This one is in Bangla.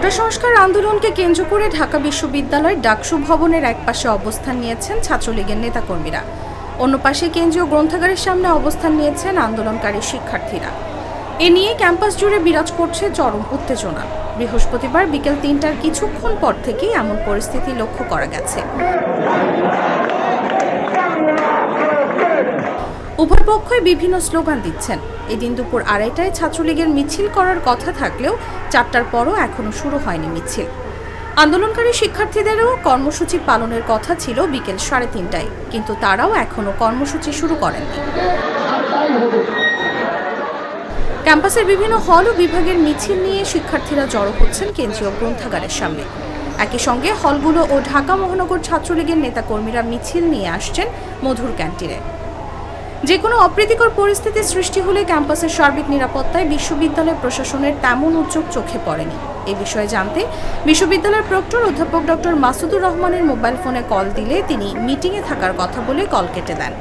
কোটা সংস্কার আন্দোলনকে কেন্দ্র করে ঢাকা বিশ্ববিদ্যালয়ের ডাকসু ভবনের একপাশে অবস্থান নিয়েছেন ছাত্রলীগের নেতাকর্মীরা। অন্য পাশে কেন্দ্রীয় গ্রন্থাগারের সামনে অবস্থান নিয়েছেন আন্দোলনকারী শিক্ষার্থীরা। এ নিয়ে ক্যাম্পাস জুড়ে বিরাজ করছে চরম উত্তেজনা। বৃহস্পতিবার বিকেল ৩টার কিছুক্ষণ পর থেকেই এমন পরিস্থিতি লক্ষ্য করা গেছে। উভয় পক্ষই বিভিন্ন স্লোগান দিচ্ছেন। এদিন দুপুর ২:৩০টায় ছাত্রলীগের মিছিল করার কথা থাকলেও ৪টার পরও এখনো শুরু হয়নি মিছিল। আন্দোলনকারী শিক্ষার্থীদেরও কর্মসূচি পালনের কথা ছিল বিকেল ৩:৩০টায়, কিন্তু তারাও এখনো কর্মসূচি শুরু করেননি। ক্যাম্পাসের বিভিন্ন হল ও বিভাগের মিছিল নিয়ে শিক্ষার্থীরা জড়ো হচ্ছেন কেন্দ্রীয় গ্রন্থাগারের সামনে। একই সঙ্গে হলগুলো ও ঢাকা মহানগর ছাত্রলীগের নেতাকর্মীরা মিছিল নিয়ে আসছেন মধুর ক্যান্টিনে। যে কোনো অপ্রীতিকর পরিস্থিতির সৃষ্টি হলে ক্যাম্পাসের সার্বিক নিরাপত্তায় বিশ্ববিদ্যালয় প্রশাসনের তেমন উদ্যোগ চোখে পড়েনি। এ বিষয়ে জানতে বিশ্ববিদ্যালয়ের প্রক্টর অধ্যাপক ডক্টর মাসুদুর রহমানের মোবাইল ফোনে কল দিলে তিনি মিটিংয়ে থাকার কথা বলে কল কেটে দেন।